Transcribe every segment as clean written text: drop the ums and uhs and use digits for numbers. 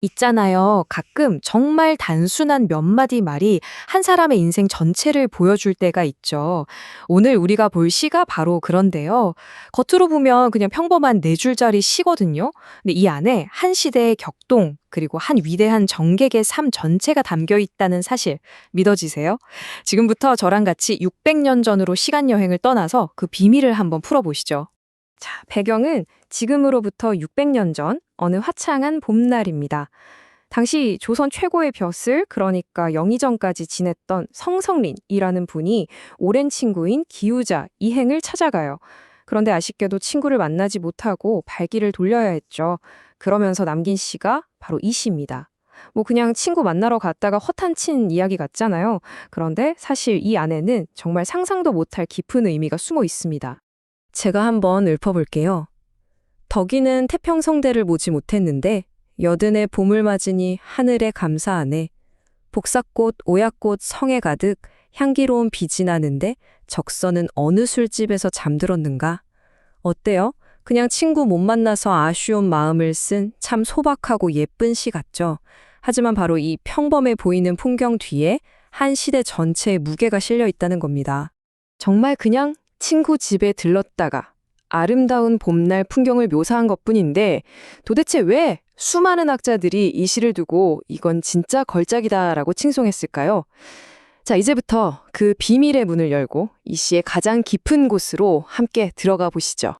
있잖아요. 가끔 정말 단순한 몇 마디 말이 한 사람의 인생 전체를 보여줄 때가 있죠. 오늘 우리가 볼 시가 바로 그런데요. 겉으로 보면 그냥 평범한 네 줄짜리 시거든요. 근데 이 안에 한 시대의 격동, 그리고 한 위대한 정객의 삶 전체가 담겨 있다는 사실 믿어지세요? 지금부터 저랑 같이 600년 전으로 시간 여행을 떠나서 그 비밀을 한번 풀어보시죠. 자, 배경은 지금으로부터 600년 전 어느 화창한 봄날입니다. 당시 조선 최고의 벼슬, 그러니까 영의정까지 지냈던 성성린이라는 분이 오랜 친구인 기우자 이행을 찾아가요. 그런데 아쉽게도 친구를 만나지 못하고 발길을 돌려야 했죠. 그러면서 남긴 시가 바로 이 시입니다. 뭐 그냥 친구 만나러 갔다가 허탄친 이야기 같잖아요. 그런데 사실 이 안에는 정말 상상도 못할 깊은 의미가 숨어 있습니다. 제가 한번 읊어볼게요. 덕이는 태평성대를 모지 못했는데 여든의 봄을 맞으니 하늘에 감사하네. 복사꽃, 오약꽃 성에 가득 향기로운 빛이 나는데 적서는 어느 술집에서 잠들었는가? 어때요? 그냥 친구 못 만나서 아쉬운 마음을 쓴 참 소박하고 예쁜 시 같죠? 하지만 바로 이 평범해 보이는 풍경 뒤에 한 시대 전체의 무게가 실려 있다는 겁니다. 정말 그냥 친구 집에 들렀다가 아름다운 봄날 풍경을 묘사한 것뿐인데 도대체 왜 수많은 학자들이 이 시를 두고 이건 진짜 걸작이다라고 칭송했을까요? 자, 이제부터 그 비밀의 문을 열고 이 시의 가장 깊은 곳으로 함께 들어가 보시죠.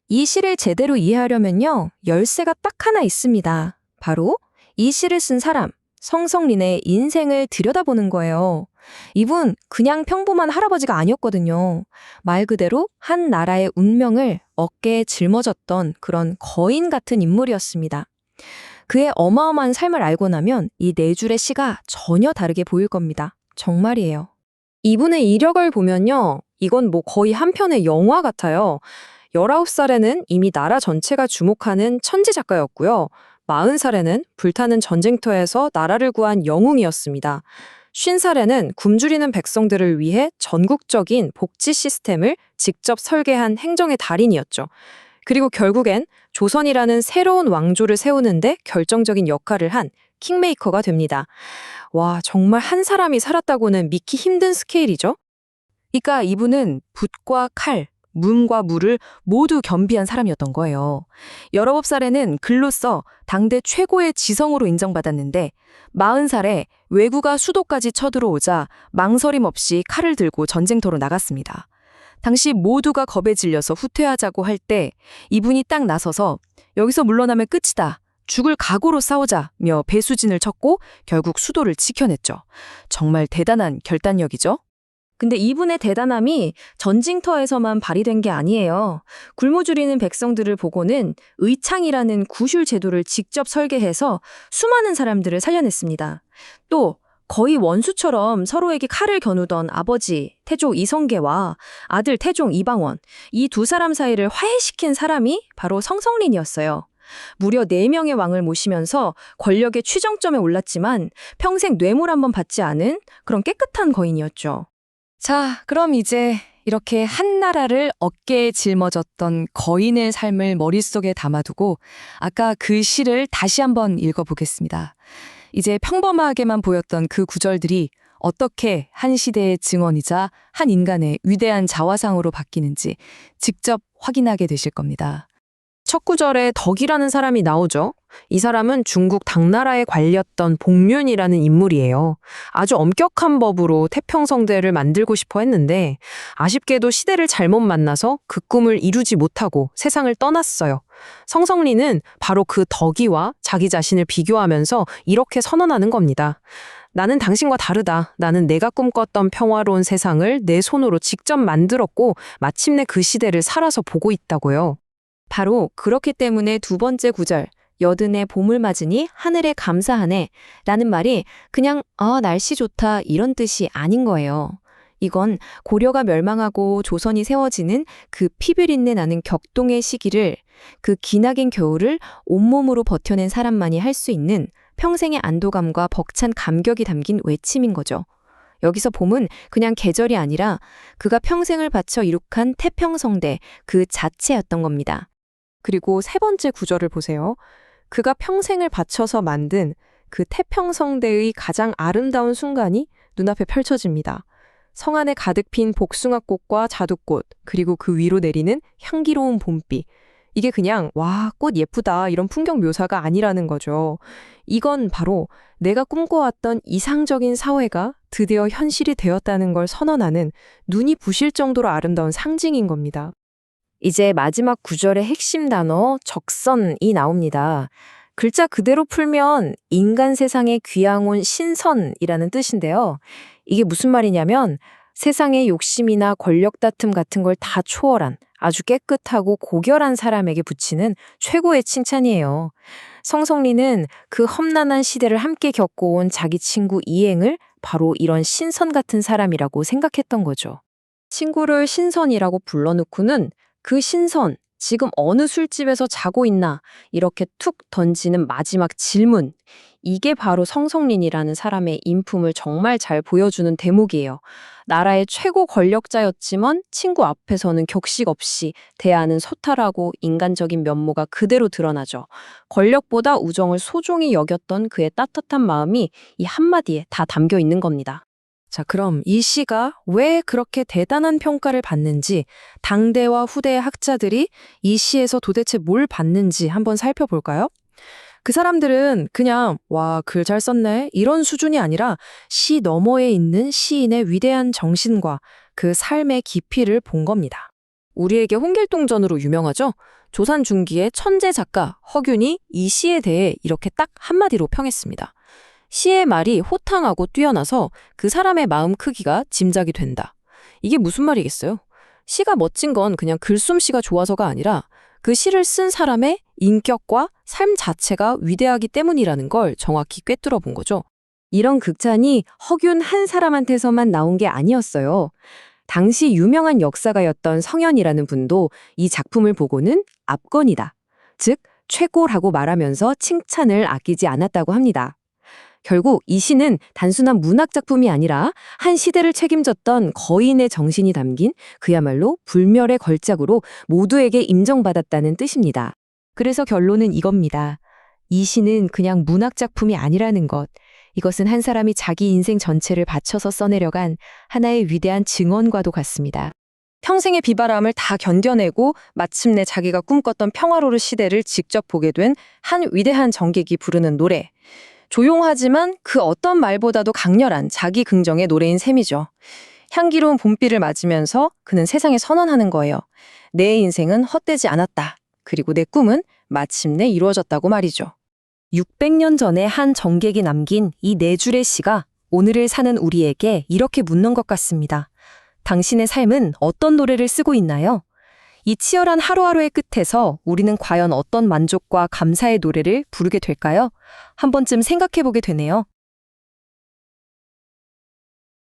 이 시를 제대로 이해하려면요, 열쇠가 딱 하나 있습니다. 바로 이 시를 쓴 사람, 성성린의 인생을 들여다보는 거예요. 이분 그냥 평범한 할아버지가 아니었거든요. 말 그대로 한 나라의 운명을 어깨에 짊어졌던 그런 거인 같은 인물이었습니다. 그의 어마어마한 삶을 알고 나면 이 네 줄의 시가 전혀 다르게 보일 겁니다. 정말이에요. 이분의 이력을 보면요, 이건 뭐 거의 한 편의 영화 같아요. 19살에는 이미 나라 전체가 주목하는 천재 작가였고요. 40살에는 불타는 전쟁터에서 나라를 구한 영웅이었습니다. 50살에는 굶주리는 백성들을 위해 전국적인 복지 시스템을 직접 설계한 행정의 달인이었죠. 그리고 결국엔 조선이라는 새로운 왕조를 세우는데 결정적인 역할을 한 킹메이커가 됩니다. 와, 정말 한 사람이 살았다고는 믿기 힘든 스케일이죠? 그러니까 이분은 붓과 칼, 문과 무를 모두 겸비한 사람이었던 거예요. 19살에는 글로써 당대 최고의 지성으로 인정받았는데 40살에 왜구가 수도까지 쳐들어오자 망설임 없이 칼을 들고 전쟁터로 나갔습니다. 당시 모두가 겁에 질려서 후퇴하자고 할 때 이분이 딱 나서서 여기서 물러나면 끝이다. 죽을 각오로 싸우자며 배수진을 쳤고 결국 수도를 지켜냈죠. 정말 대단한 결단력이죠. 근데 이분의 대단함이 전쟁터에서만 발휘된 게 아니에요. 굶어 죽이는 백성들을 보고는 의창이라는 구휼 제도를 직접 설계해서 수많은 사람들을 살려냈습니다. 또 거의 원수처럼 서로에게 칼을 겨누던 아버지 태조 이성계와 아들 태종 이방원, 이 두 사람 사이를 화해시킨 사람이 바로 성성린이었어요. 무려 4명의 왕을 모시면서 권력의 최정점에 올랐지만 평생 뇌물 한번 받지 않은 그런 깨끗한 거인이었죠. 자, 그럼 이제 이렇게 한 나라를 어깨에 짊어졌던 거인의 삶을 머릿속에 담아두고 아까 그 시를 다시 한번 읽어보겠습니다. 이제 평범하게만 보였던 그 구절들이 어떻게 한 시대의 증언이자 한 인간의 위대한 자화상으로 바뀌는지 직접 확인하게 되실 겁니다. 첫 구절에 덕이라는 사람이 나오죠. 이 사람은 중국 당나라에 관리했던 복륜이라는 인물이에요. 아주 엄격한 법으로 태평성대를 만들고 싶어 했는데 아쉽게도 시대를 잘못 만나서 그 꿈을 이루지 못하고 세상을 떠났어요. 성성린은 바로 그 덕이와 자기 자신을 비교하면서 이렇게 선언하는 겁니다. 나는 당신과 다르다. 나는 내가 꿈꿨던 평화로운 세상을 내 손으로 직접 만들었고 마침내 그 시대를 살아서 보고 있다고요. 바로 그렇기 때문에 두 번째 구절, 여든의 봄을 맞으니 하늘에 감사하네 라는 말이 그냥 날씨 좋다 이런 뜻이 아닌 거예요. 이건 고려가 멸망하고 조선이 세워지는 그 피비린내 나는 격동의 시기를, 그 기나긴 겨울을 온몸으로 버텨낸 사람만이 할 수 있는 평생의 안도감과 벅찬 감격이 담긴 외침인 거죠. 여기서 봄은 그냥 계절이 아니라 그가 평생을 바쳐 이룩한 태평성대 그 자체였던 겁니다. 그리고 세 번째 구절을 보세요. 그가 평생을 바쳐서 만든 그 태평성대의 가장 아름다운 순간이 눈앞에 펼쳐집니다. 성 안에 가득 핀 복숭아꽃과 자두꽃, 그리고 그 위로 내리는 향기로운 봄비. 이게 그냥 와, 꽃 예쁘다 이런 풍경 묘사가 아니라는 거죠. 이건 바로 내가 꿈꿔왔던 이상적인 사회가 드디어 현실이 되었다는 걸 선언하는 눈이 부실 정도로 아름다운 상징인 겁니다. 이제 마지막 구절의 핵심 단어 적선이 나옵니다. 글자 그대로 풀면 인간 세상에 귀양온 신선이라는 뜻인데요. 이게 무슨 말이냐면 세상의 욕심이나 권력 다툼 같은 걸 다 초월한 아주 깨끗하고 고결한 사람에게 붙이는 최고의 칭찬이에요. 성성리는 그 험난한 시대를 함께 겪어온 자기 친구 이행을 바로 이런 신선 같은 사람이라고 생각했던 거죠. 친구를 신선이라고 불러놓고는 그 신선, 지금 어느 술집에서 자고 있나 이렇게 툭 던지는 마지막 질문. 이게 바로 성성린이라는 사람의 인품을 정말 잘 보여주는 대목이에요. 나라의 최고 권력자였지만 친구 앞에서는 격식 없이 대하는 소탈하고 인간적인 면모가 그대로 드러나죠. 권력보다 우정을 소중히 여겼던 그의 따뜻한 마음이 이 한마디에 다 담겨 있는 겁니다. 자, 그럼 이 시가 왜 그렇게 대단한 평가를 받는지, 당대와 후대의 학자들이 이 시에서 도대체 뭘 봤는지 한번 살펴볼까요? 그 사람들은 그냥 와, 글 잘 썼네 이런 수준이 아니라 시 너머에 있는 시인의 위대한 정신과 그 삶의 깊이를 본 겁니다. 우리에게 홍길동전으로 유명하죠? 조선 중기의 천재 작가 허균이 이 시에 대해 이렇게 딱 한마디로 평했습니다. 시의 말이 호탕하고 뛰어나서 그 사람의 마음 크기가 짐작이 된다. 이게 무슨 말이겠어요? 시가 멋진 건 그냥 글솜씨가 좋아서가 아니라 그 시를 쓴 사람의 인격과 삶 자체가 위대하기 때문이라는 걸 정확히 꿰뚫어 본 거죠. 이런 극찬이 허균 한 사람한테서만 나온 게 아니었어요. 당시 유명한 역사가였던 성현이라는 분도 이 작품을 보고는 압권이다. 즉, 최고라고 말하면서 칭찬을 아끼지 않았다고 합니다. 결국 이 시는 단순한 문학 작품이 아니라 한 시대를 책임졌던 거인의 정신이 담긴 그야말로 불멸의 걸작으로 모두에게 인정받았다는 뜻입니다. 그래서 결론은 이겁니다. 이 시는 그냥 문학 작품이 아니라는 것. 이것은 한 사람이 자기 인생 전체를 바쳐서 써내려간 하나의 위대한 증언과도 같습니다. 평생의 비바람을 다 견뎌내고 마침내 자기가 꿈꿨던 평화로운 시대를 직접 보게 된 한 위대한 정객이 부르는 노래. 조용하지만 그 어떤 말보다도 강렬한 자기 긍정의 노래인 셈이죠. 향기로운 봄비를 맞으면서 그는 세상에 선언하는 거예요. 내 인생은 헛되지 않았다. 그리고 내 꿈은 마침내 이루어졌다고 말이죠. 600년 전에 한 정객이 남긴 이 네 줄의 시가 오늘을 사는 우리에게 이렇게 묻는 것 같습니다. 당신의 삶은 어떤 노래를 쓰고 있나요? 이 치열한 하루하루의 끝에서 우리는 과연 어떤 만족과 감사의 노래를 부르게 될까요? 한 번쯤 생각해 보게 되네요.